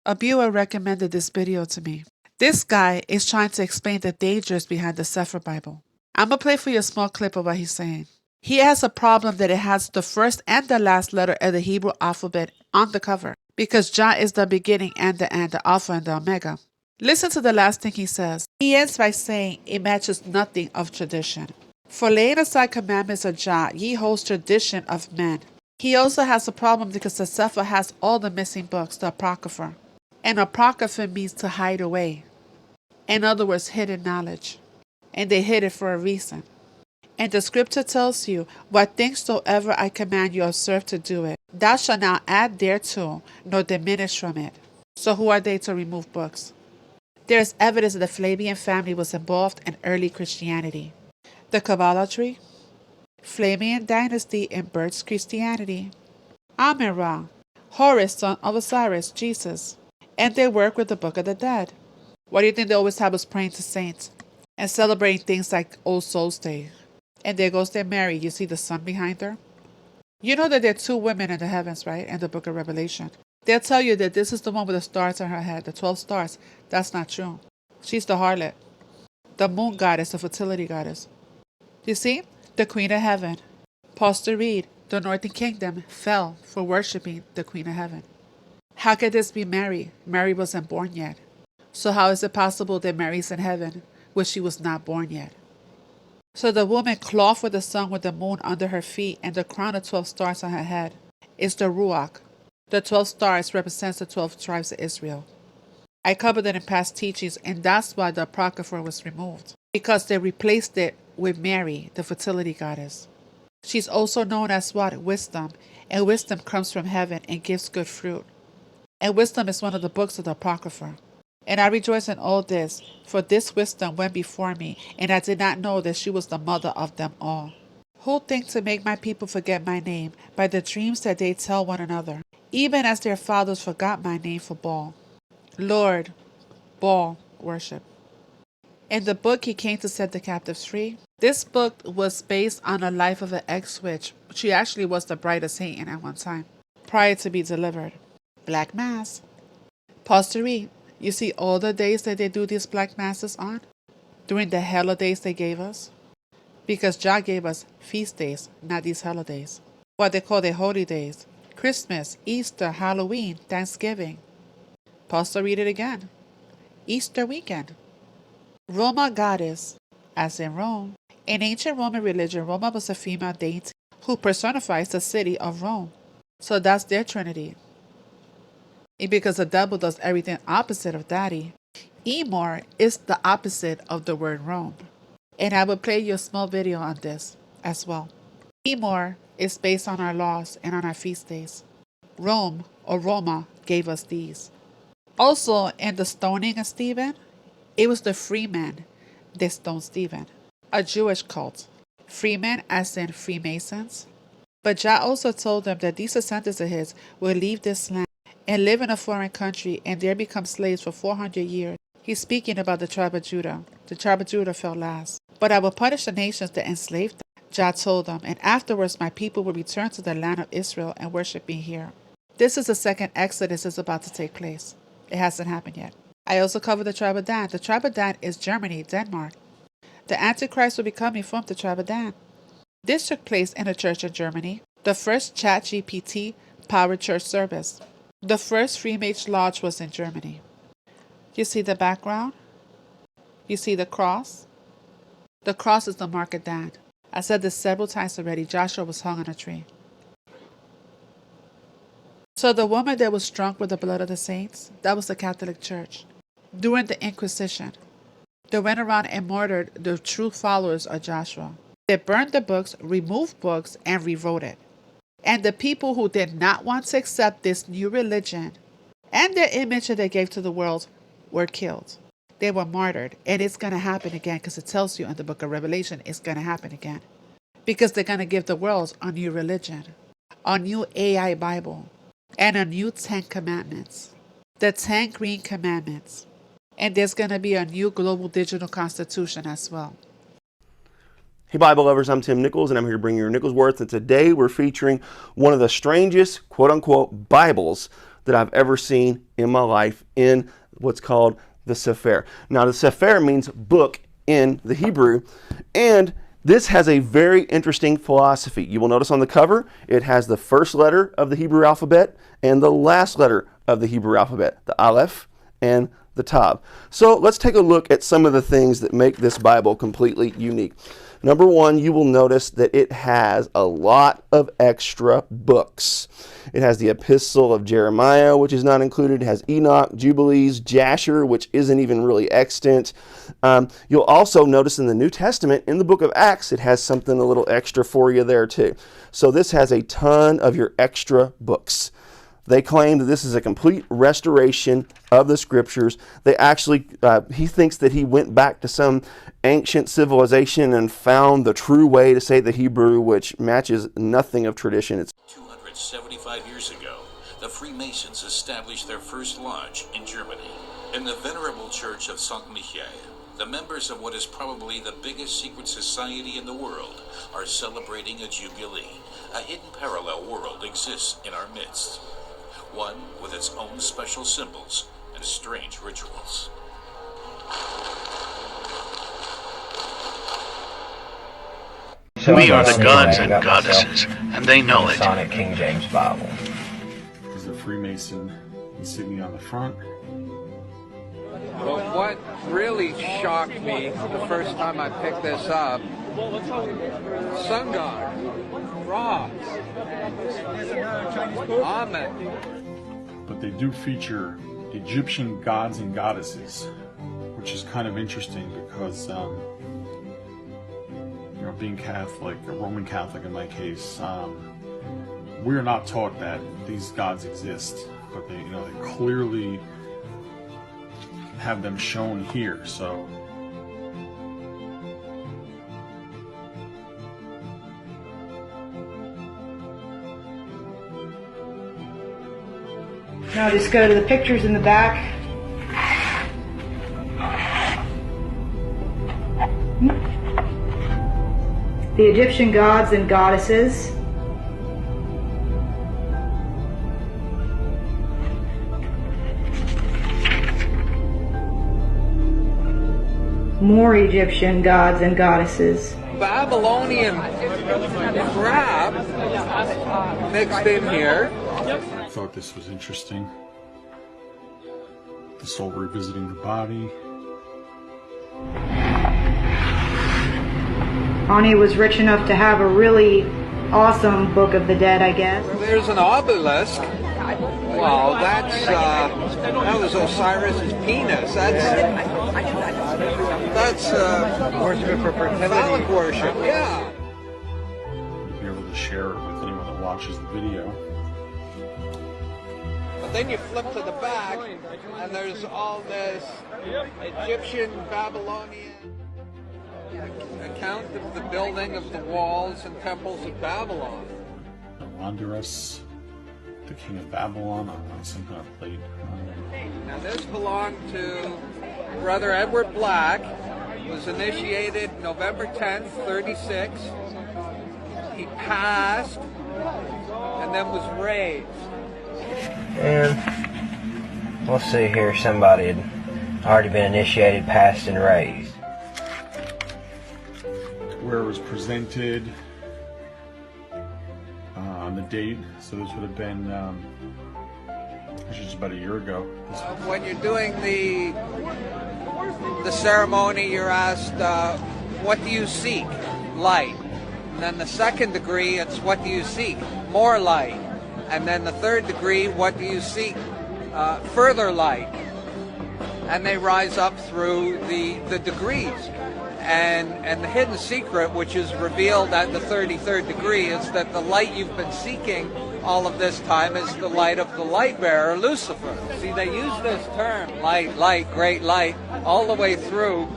A viewer recommended this video to me. This guy is trying to explain the dangers behind the Sefer Bible. I'm going to play for you a small clip of what he's saying. He has a problem that it has the first and the last letter of the Hebrew alphabet on the cover, because Jah is the beginning and the end, the Alpha and the Omega. Listen to the last thing he says. He ends by saying it matches nothing of tradition. For laying aside commandments of Jah, ye holds tradition of men. He also has a problem because the Sefer has all the missing books, the Apocrypha. And Apocrypha means to hide away. In other words, hidden knowledge. And they hid it for a reason. And the scripture tells you, what things soever I command you observe to do it, thou shalt not add thereto, nor diminish from it. So who are they to remove books? There is evidence that the Flavian family was involved in early Christianity. The Kabbalah Flavian dynasty births Christianity. Amen-Ra, Horus, son of Osiris, Jesus. And they work with the Book of the Dead. Why do you think they always have us praying to saints and celebrating things like All Souls Day? And there goes their Mary. You see the sun behind her? You know that there are two women in the heavens, right? In the book of Revelation. They'll tell you that this is the one with the stars on her head, the 12 stars. That's not true. She's the harlot, the moon goddess, the fertility goddess. You see? The Queen of Heaven. Pause to read. The Northern Kingdom fell for worshiping the Queen of Heaven. How could this be Mary? Mary wasn't born yet. So how is it possible that Mary's in heaven where she was not born yet? So the woman clothed with the sun with the moon under her feet and the crown of 12 stars on her head is the Ruach. The 12 stars represents the 12 tribes of Israel. I covered it in past teachings, and that's why the Apocrypha was removed. Because they replaced it with Mary, the fertility goddess. She's also known as what? Wisdom. And wisdom comes from heaven and gives good fruit. And wisdom is one of the books of the Apocrypha. And I rejoice in all this, for this wisdom went before me, and I did not know that she was the mother of them all. Who think to make my people forget my name by the dreams that they tell one another, even as their fathers forgot my name for Baal. Lord, Baal worship. In the book he came to set the captives free. This book was based on the life of an ex-witch. She actually was the bride of Satan at one time, prior to be delivered. Black Mass. Pause to read. You see all the days that they do these black masses on? During the holidays they gave us? Because Jah gave us feast days, not these holidays. What they call their holy days. Christmas, Easter, Halloween, Thanksgiving. Pause to read it again. Easter weekend. Roma goddess, as in Rome. In ancient Roman religion, Roma was a female deity who personifies the city of Rome. So that's their trinity. And because the devil does everything opposite of daddy, Emor is the opposite of the word Rome. And I will play you a small video on this as well. Emor is based on our laws and on our feast days. Rome, or Roma, gave us these. Also, in the stoning of Stephen, it was the freemen that stoned Stephen, a Jewish cult. Freemen as in Freemasons. But Jah also told them that these descendants of his will leave this land and live in a foreign country and there become slaves for 400 years. He's speaking about the tribe of Judah. The tribe of Judah fell last. But I will punish the nations that enslaved them, Jah told them, and afterwards my people will return to the land of Israel and worship me here. This is the second Exodus is about to take place. It hasn't happened yet. I also covered the tribe of Dan. The tribe of Dan is Germany, Denmark. The Antichrist will be coming from the tribe of Dan. This took place in a church in Germany. The first ChatGPT powered church service. The first Freemason lodge was in Germany. You see the background? You see the cross? The cross is the mark of Dan. I said this several times already. Joshua was hung on a tree. So the woman that was drunk with the blood of the saints, that was the Catholic Church. During the Inquisition, they went around and murdered the true followers of Joshua. They burned the books, removed books, and rewrote it. And the people who did not want to accept this new religion and their image that they gave to the world were killed. They were martyred. And it's going to happen again because it tells you in the book of Revelation it's going to happen again. Because they're going to give the world a new religion, a new AI Bible, and a new 10 commandments. The 10 green commandments. And there's going to be a new global digital constitution as well. Hey Bible lovers, I'm Tim Nichols and I'm here to bring you your Nichols Worth, and today we're featuring one of the strangest quote-unquote Bibles that I've ever seen in my life in what's called the Sefer. Now, the Sefer means book in the Hebrew, and this has a very interesting philosophy. You will notice on the cover, it has the first letter of the Hebrew alphabet and the last letter of the Hebrew alphabet, the Aleph and the Tav. So let's take a look at some of the things that make this Bible completely unique. Number one, you will notice that it has a lot of extra books. It has the Epistle of Jeremiah, which is not included. It has Enoch, Jubilees, Jasher, which isn't even really extant. You'll also notice in the New Testament, in the book of Acts, it has something a little extra for you there too. So this has a ton of your extra books. They claim that this is a complete restoration of the scriptures. They actually, he thinks that he went back to some ancient civilization and found the true way to say the Hebrew, which matches nothing of tradition. It's 275 years ago, the Freemasons established their first lodge in Germany. In the venerable church of St. Michael, the members of what is probably the biggest secret society in the world are celebrating a jubilee. A hidden parallel world exists in our midst. One with its own special symbols and strange rituals. We are the gods and goddesses, and they know it. Masonic King James Bible. There's a Freemason insignia on the front. But what really shocked me the first time I picked this up, sun god, Ra, Amen. But they do feature Egyptian gods and goddesses, which is kind of interesting because, being Catholic, a Roman Catholic in my case, we're not taught that these gods exist, but they clearly have them shown here. So now just go to the pictures in the back. The Egyptian gods and goddesses. More Egyptian gods and goddesses. Babylonian crap mixed in here. I thought this was interesting. The soul revisiting the body. Ani was rich enough to have a really awesome Book of the Dead, I guess. There's an obelisk. Well, that was Osiris's penis. That's worship for fertility. Phallic worship, yeah. You'll be able to share it with anyone that watches the video. But then you flip to the back, and there's all this Egyptian, Babylonian account of the building of the walls and temples of Babylon. Honduras, the king of Babylon, on some kind of plate. Now this belonged to Brother Edward Black. Was initiated November 10th, 36. He passed and then was raised. And we'll see here, somebody had already been initiated, passed, and raised. Where it was presented, on the date, so this would have been just about a year ago. When you're doing the ceremony, you're asked, what do you seek? Light. And then the second degree, it's what do you seek? More light. And then the third degree, what do you seek? Further light. And they rise up through the degrees. And the hidden secret, which is revealed at the 33rd degree, is that the light you've been seeking all of this time is the light of the light bearer, Lucifer. See, they use this term, light, light, great light, all the way through,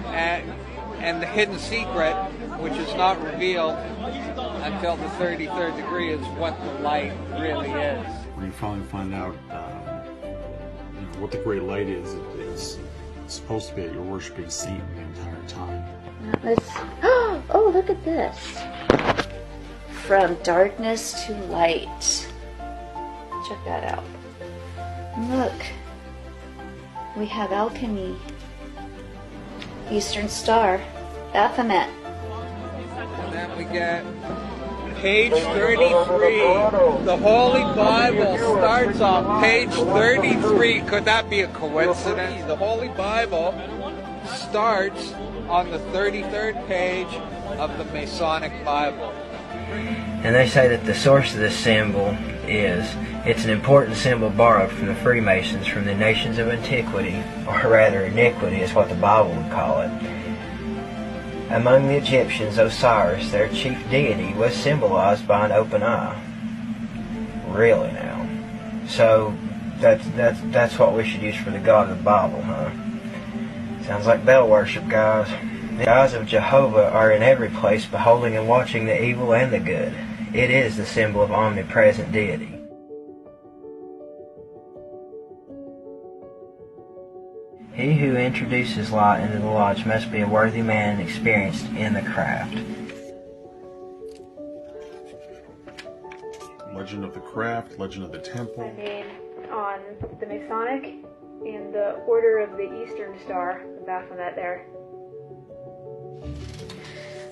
and the hidden secret, which is not revealed until the 33rd degree, is what the light really is. When you finally find out what the great light is, it's supposed to be that you're worshiping Satan the entire time. Oh, look at this. From darkness to light. Check that out. Look, we have alchemy, Eastern Star, Baphomet. And then we get page 33. The Holy Bible starts on page 33. Could that be a coincidence? The Holy Bible starts on the 33rd page of the Masonic Bible. And they say that the source of this symbol it's an important symbol borrowed from the Freemasons from the nations of antiquity, or rather iniquity is what the Bible would call it. Among the Egyptians, Osiris, their chief deity, was symbolized by an open eye. Really now. So that's what we should use for the God of the Bible, huh? Sounds like Bell worship, guys. The eyes of Jehovah are in every place, beholding and watching the evil and the good. It is the symbol of omnipresent deity. He who introduces light into the lodge must be a worthy man and experienced in the craft. Legend of the craft, legend of the temple. My name on the Masonic and the Order of the Eastern Star, the Baphomet there.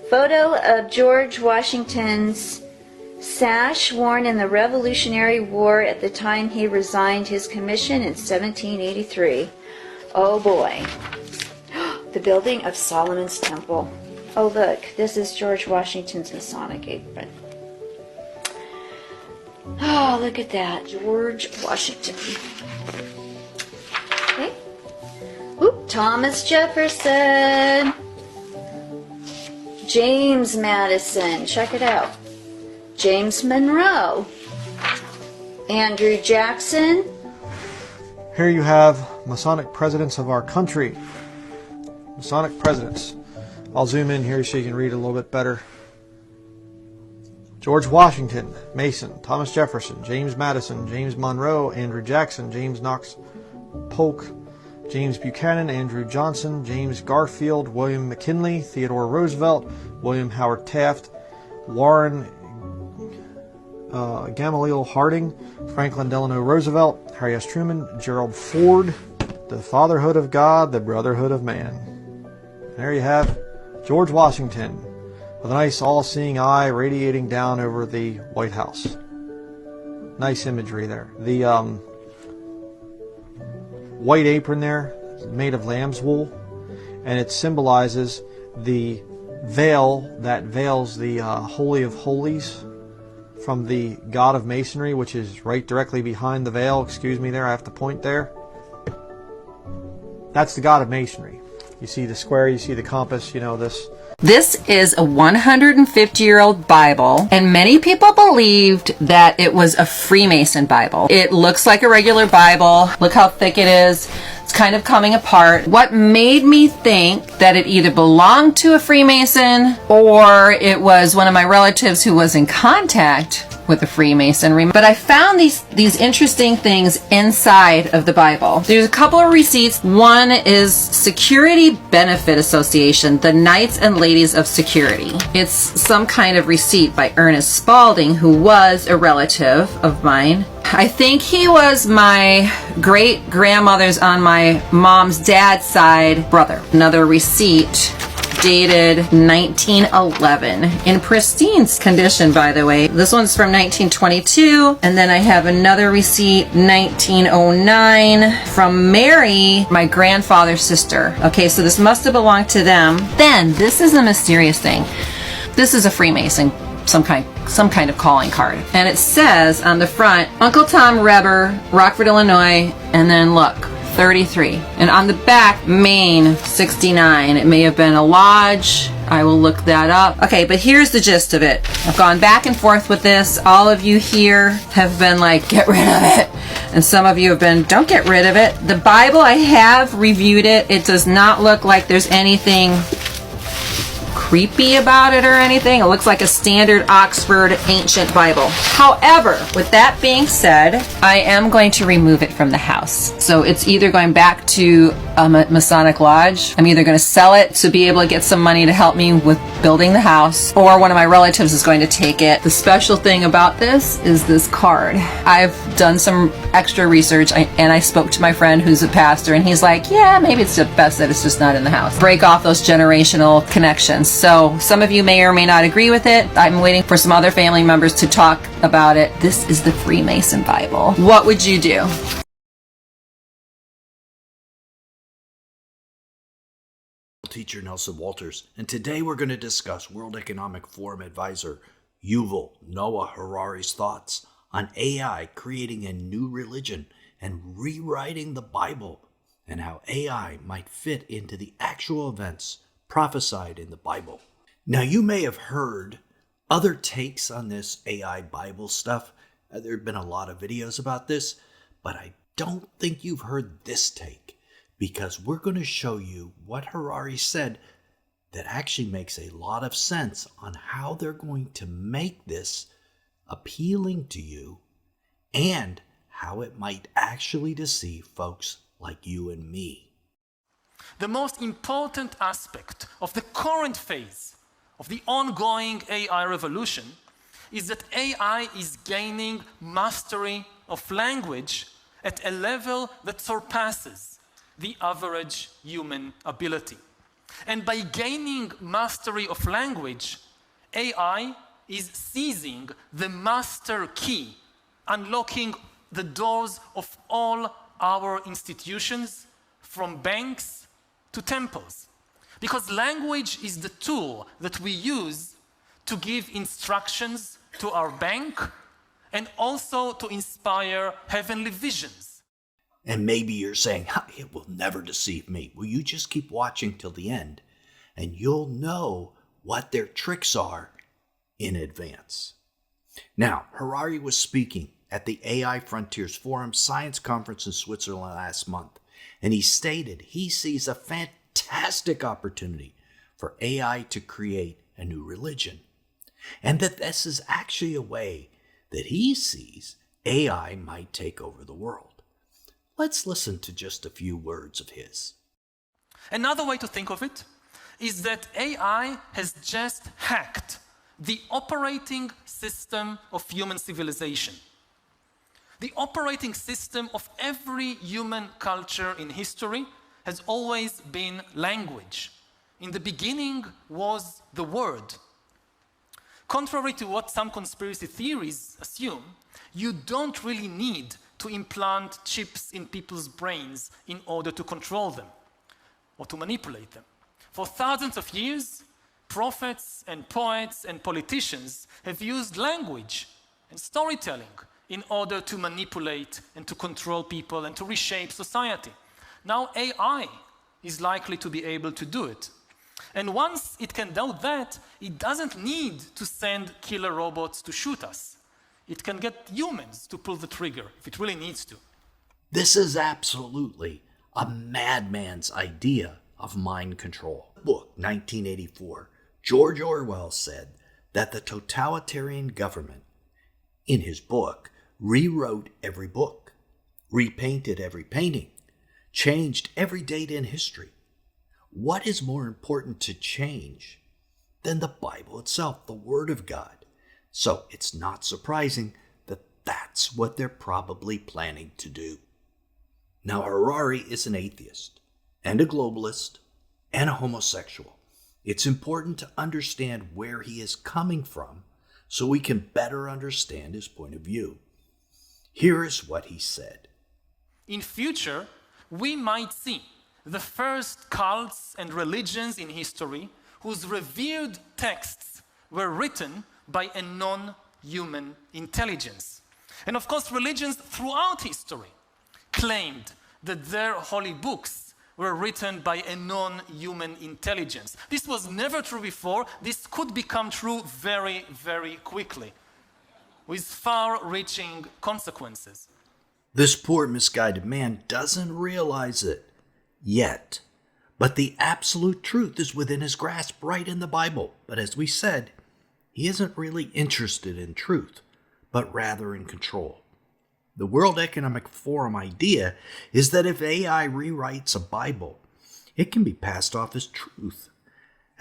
Photo of George Washington's sash worn in the Revolutionary War at the time he resigned his commission in 1783. Oh boy. The building of Solomon's Temple. Oh look, this is George Washington's Masonic apron. Oh, look at that. George Washington. Okay. Oop, Thomas Jefferson. James Madison. Check it out. James Monroe. Andrew Jackson. Here you have Masonic presidents of our country. Masonic presidents. I'll zoom in here so you can read a little bit better. George Washington, Mason. Thomas Jefferson, James Madison, James Monroe, Andrew Jackson, James Knox Polk, James Buchanan, Andrew Johnson, James Garfield, William McKinley, Theodore Roosevelt, William Howard Taft, Warren Gamaliel Harding, Franklin Delano Roosevelt, Harry S. Truman, Gerald Ford, the fatherhood of God, the brotherhood of man. There you have George Washington with a nice all-seeing eye radiating down over the White House. Nice imagery there. The white apron there, made of lamb's wool, and it symbolizes the veil that veils the Holy of Holies from the God of Masonry, which is right directly behind the veil. Excuse me there, I have to point there. That's the God of Masonry. You see the square, you see the compass, you know this. This is a 150-year-old Bible, and many people believed that it was a Freemason Bible. It looks like a regular Bible. Look how thick it is. It's kind of coming apart. What made me think that it either belonged to a Freemason or it was one of my relatives who was in contact with a Freemasonry. But I found these interesting things inside of the Bible. There's a couple of receipts. One is Security Benefit Association, the Knights and Ladies of Security. It's some kind of receipt by Ernest Spalding, who was a relative of mine. I think he was my great-grandmother's on my mom's dad's side brother. Another receipt dated 1911 in pristine condition, by the way. This one's from 1922, and then I have another receipt 1909 from Mary, my grandfather's sister. Okay, so this must have belonged to them. Then this is a mysterious thing. This is a Freemason, some kind of calling card, and it says on the front, Uncle Tom Reber, Rockford, Illinois, and then look, 33, and on the back, Maine, 69. It may have been a lodge. I will look that up. Okay, but here's the gist of it. I've gone back and forth with this. All of you here have been like, get rid of it, and some of you have been, don't get rid of it. The Bible, I have reviewed it. It does not look like there's anything creepy about it or anything. It looks like a standard Oxford ancient Bible. However, with that being said, I am going to remove it from the house. So it's either going back to a Masonic lodge. I'm either going to sell it to be able to get some money to help me with building the house, or one of my relatives is going to take it. The special thing about this is this card. I've done some extra research, and I spoke to my friend who's a pastor, and he's like, yeah, maybe it's best that it's just not in the house. Break off those generational connections. So some of you may or may not agree with it. I'm waiting for some other family members to talk about it. This is the Freemason Bible. What would you do? Teacher Nelson Walters, and today we're going to discuss World Economic Forum advisor Yuval Noah Harari's thoughts on AI creating a new religion and rewriting the Bible, and how AI might fit into the actual events prophesied in the Bible. Now, you may have heard other takes on this AI Bible stuff. There have been a lot of videos about this, but I don't think you've heard this take, because we're going to show you what Harari said that actually makes a lot of sense on how they're going to make this appealing to you and how it might actually deceive folks like you and me. The most important aspect of the current phase of the ongoing AI revolution is that AI is gaining mastery of language at a level that surpasses the average human ability. And by gaining mastery of language, AI is seizing the master key, unlocking the doors of all our institutions, from banks to temples. Because language is the tool that we use to give instructions to our bank and also to inspire heavenly visions. And maybe you're saying, it will never deceive me. Well, you just keep watching till the end, and you'll know what their tricks are in advance. Now, Harari was speaking at the AI Frontiers Forum Science Conference in Switzerland last month, and he stated he sees a fantastic opportunity for AI to create a new religion, and that this is actually a way that he sees AI might take over the world. Let's listen to just a few words of his. Another way to think of it is that AI has just hacked the operating system of human civilization. The operating system of every human culture in history has always been language. In the beginning was the word. Contrary to what some conspiracy theories assume, you don't really need to implant chips in people's brains in order to control them or to manipulate them. For thousands of years, prophets and poets and politicians have used language and storytelling in order to manipulate and to control people and to reshape society. Now AI is likely to be able to do it. And once it can do that, it doesn't need to send killer robots to shoot us. It can get humans to pull the trigger if it really needs to. This is absolutely a madman's idea of mind control. Book 1984, George Orwell said that the totalitarian government, in his book, rewrote every book, repainted every painting, changed every date in history. What is more important to change than the Bible itself, the Word of God? So it's not surprising that that's what they're probably planning to do. Now, Harari is an atheist and a globalist and a homosexual. It's important to understand where he is coming from so we can better understand his point of view. Here is what he said. In future, we might see the first cults and religions in history whose revered texts were written by a non-human intelligence. And of course, religions throughout history claimed that their holy books were written by a non-human intelligence. This was never true before. This could become true very, very quickly, with far-reaching consequences. This poor misguided man doesn't realize it yet. But the absolute truth is within his grasp right in the Bible. But as we said, he isn't really interested in truth, but rather in control. The World Economic Forum idea is that if AI rewrites a Bible, it can be passed off as truth,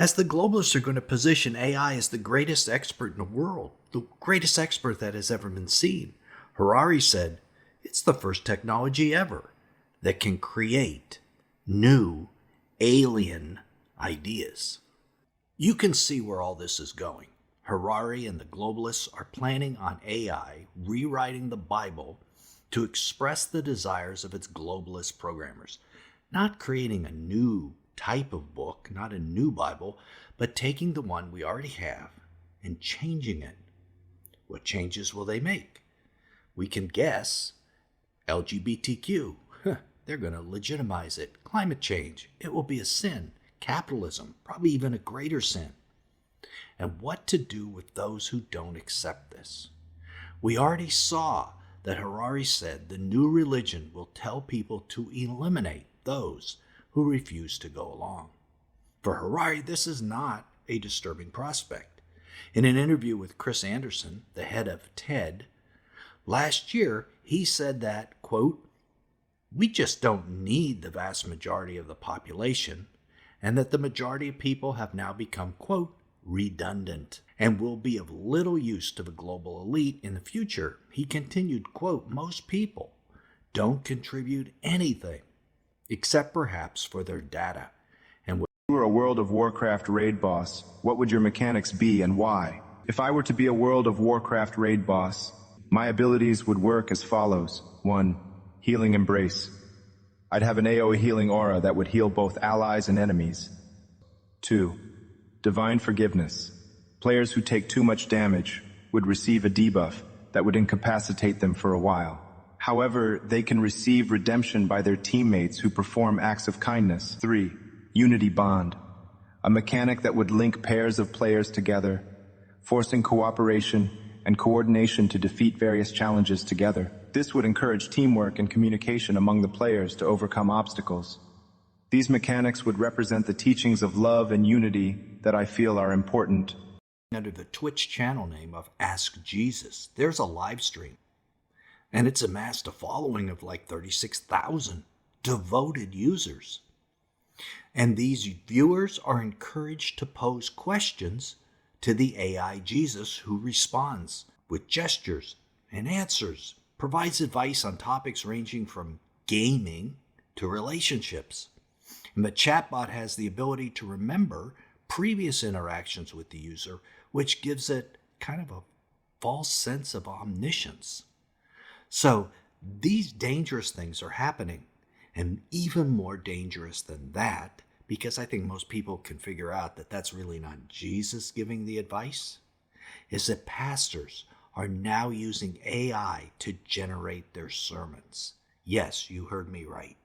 as the globalists are going to position AI as the greatest expert in the world, the greatest expert that has ever been seen. Harari said, it's the first technology ever that can create new alien ideas. You can see where all this is going. Harari and the globalists are planning on AI rewriting the Bible to express the desires of its globalist programmers, not creating a new type of book, not a new Bible, but taking the one we already have and changing it. What changes will they make? We can guess. LGBTQ, they're going to legitimize it. Climate change, it will be a sin. Capitalism, probably even a greater sin. And what to do with those who don't accept this? We already saw that Harari said the new religion will tell people to eliminate those who refuse to go along. For Harari, this is not a disturbing prospect. In an interview with Chris Anderson, the head of TED, last year he said that, quote, we just don't need the vast majority of the population, and that the majority of people have now become, quote, redundant, and will be of little use to the global elite in the future. He continued, quote, most people don't contribute anything except perhaps for their data. And if you were a World of Warcraft raid boss, what would your mechanics be and why? If I were to be a World of Warcraft raid boss, my abilities would work as follows. 1. Healing Embrace. I'd have an AoE healing aura that would heal both allies and enemies. 2. Divine Forgiveness. Players who take too much damage would receive a debuff that would incapacitate them for a while. However, they can receive redemption by their teammates who perform acts of kindness. 3. Unity Bond. A mechanic that would link pairs of players together, forcing cooperation and coordination to defeat various challenges together. This would encourage teamwork and communication among the players to overcome obstacles. These mechanics would represent the teachings of love and unity that I feel are important. Under the Twitch channel name of Ask Jesus, there's a live stream. And it's amassed a following of like 36,000 devoted users. And these viewers are encouraged to pose questions to the AI Jesus, who responds with gestures and answers, provides advice on topics ranging from gaming to relationships. And the chatbot has the ability to remember previous interactions with the user, which gives it kind of a false sense of omniscience. So these dangerous things are happening, and even more dangerous than that, because I think most people can figure out that that's really not Jesus giving the advice, is that pastors are now using AI to generate their sermons. Yes, you heard me right.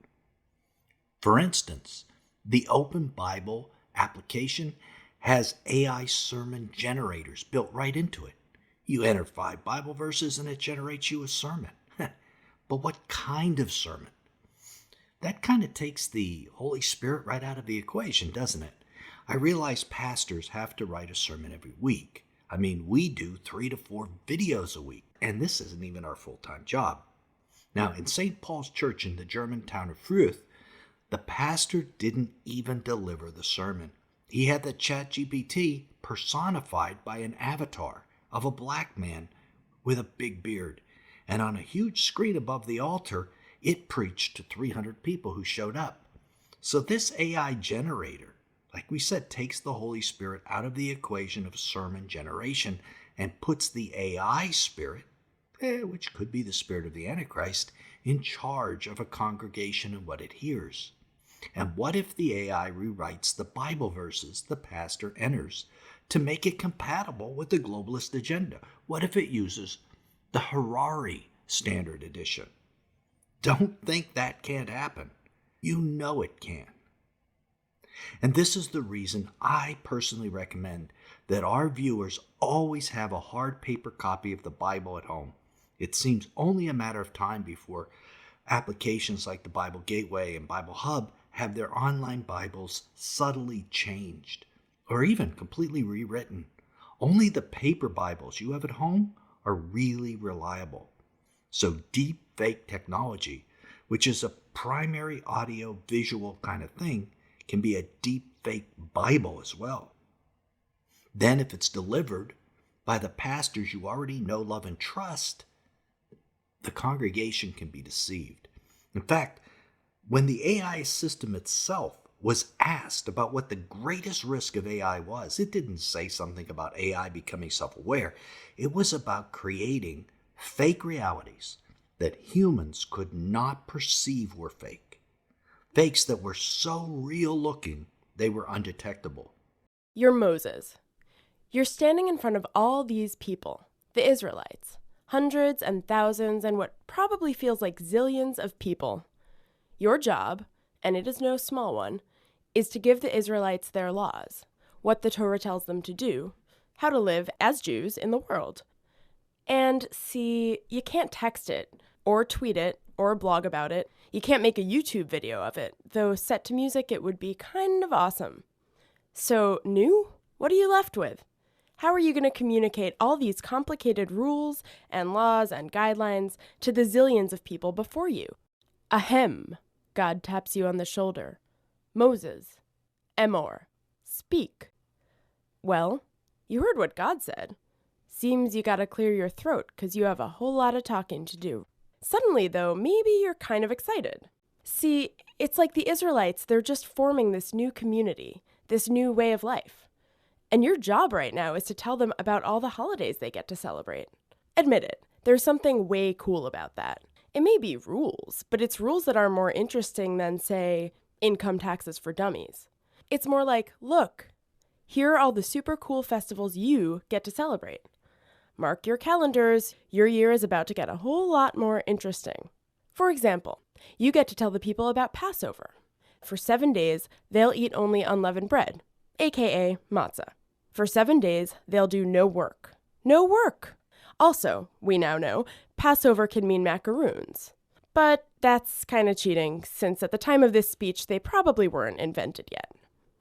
For instance, the Open Bible application has AI sermon generators built right into it. You enter 5 Bible verses and it generates you a sermon. But what kind of sermon? That kind of takes the Holy Spirit right out of the equation, doesn't it? I realize pastors have to write a sermon every week. I mean, we do 3 to 4 videos a week, and this isn't even our full-time job. Now, in St. Paul's Church in the German town of Früh, the pastor didn't even deliver the sermon. He had the ChatGPT personified by an avatar of a black man with a big beard. And on a huge screen above the altar, it preached to 300 people who showed up. So this AI generator, like we said, takes the Holy Spirit out of the equation of sermon generation and puts the AI spirit, which could be the spirit of the Antichrist, in charge of a congregation and what it hears. And what if the AI rewrites the Bible verses the pastor enters to make it compatible with the globalist agenda? What if it uses the Harari Standard Edition? Don't think that can't happen. You know it can. And this is the reason I personally recommend that our viewers always have a hard paper copy of the Bible at home. It seems only a matter of time before applications like the Bible Gateway and Bible Hub have their online Bibles subtly changed or even completely rewritten. Only the paper Bibles you have at home are really reliable. So deep fake technology, which is a primary audio visual kind of thing, can be a deep fake Bible as well. Then if it's delivered by the pastors you already know, love, and trust, the congregation can be deceived. In fact, when the AI system itself was asked about what the greatest risk of AI was, it didn't say something about AI becoming self-aware. It was about creating fake realities that humans could not perceive were fake. Fakes that were so real looking, they were undetectable. You're Moses. You're standing in front of all these people, the Israelites, hundreds and thousands and what probably feels like zillions of people. Your job, and it is no small one, is to give the Israelites their laws, what the Torah tells them to do, how to live as Jews in the world. And see, you can't text it, or tweet it, or blog about it. You can't make a YouTube video of it, though set to music it would be kind of awesome. So, new? What are you left with? How are you going to communicate all these complicated rules and laws and guidelines to the zillions of people before you? Ahem, God taps you on the shoulder. Moses, Emor, speak. Well, you heard what God said. Seems you gotta clear your throat, 'cause you have a whole lot of talking to do. Suddenly, though, maybe you're kind of excited. See, it's like the Israelites, they're just forming this new community, this new way of life. And your job right now is to tell them about all the holidays they get to celebrate. Admit it, there's something way cool about that. It may be rules, but it's rules that are more interesting than, say, income taxes for dummies. It's more like, look, here are all the super cool festivals you get to celebrate. Mark your calendars, your year is about to get a whole lot more interesting. For example, you get to tell the people about Passover. For 7 days, they'll eat only unleavened bread, aka matzah. For 7 days, they'll do no work. No work! Also, we now know, Passover can mean macaroons. But that's kind of cheating, since at the time of this speech, they probably weren't invented yet.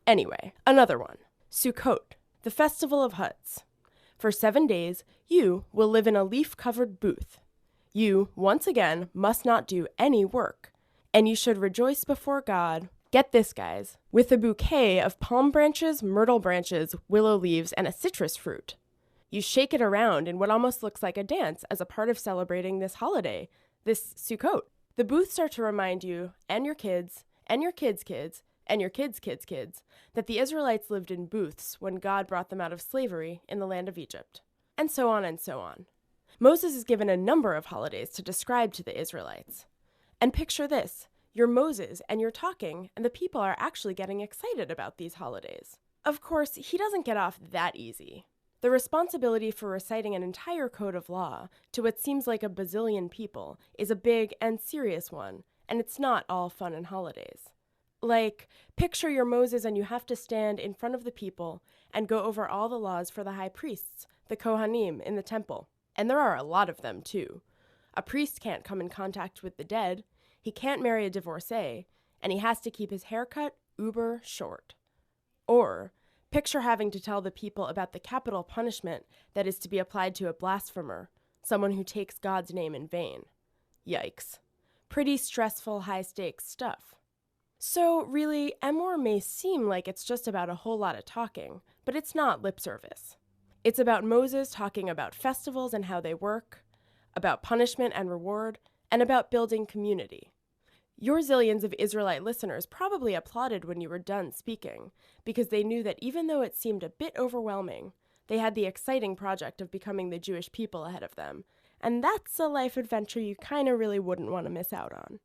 Anyway, another one. Sukkot, the Festival of Huts. For 7 days, you will live in a leaf-covered booth. You, once again, must not do any work. And you should rejoice before God, get this guys, with a bouquet of palm branches, myrtle branches, willow leaves, and a citrus fruit. You shake it around in what almost looks like a dance as a part of celebrating this holiday, this Sukkot. The booths are to remind you, and your kids, and your kids' kids, and your kids' kids' kids, that the Israelites lived in booths when God brought them out of slavery in the land of Egypt. And so on and so on. Moses is given a number of holidays to describe to the Israelites. And picture this, you're Moses and you're talking, and the people are actually getting excited about these holidays. Of course, he doesn't get off that easy. The responsibility for reciting an entire code of law to what seems like a bazillion people is a big and serious one, and it's not all fun and holidays. Like, picture you're Moses and you have to stand in front of the people and go over all the laws for the high priests, the Kohanim, in the temple. And there are a lot of them, too. A priest can't come in contact with the dead, he can't marry a divorcee, and he has to keep his haircut uber short. Or, picture having to tell the people about the capital punishment that is to be applied to a blasphemer, someone who takes God's name in vain. Yikes. Pretty stressful, high-stakes stuff. So, really, Emor may seem like it's just about a whole lot of talking, but it's not lip service. It's about Moses talking about festivals and how they work, about punishment and reward, and about building community. Your zillions of Israelite listeners probably applauded when you were done speaking, because they knew that even though it seemed a bit overwhelming, they had the exciting project of becoming the Jewish people ahead of them, and that's a life adventure you kinda really wouldn't want to miss out on.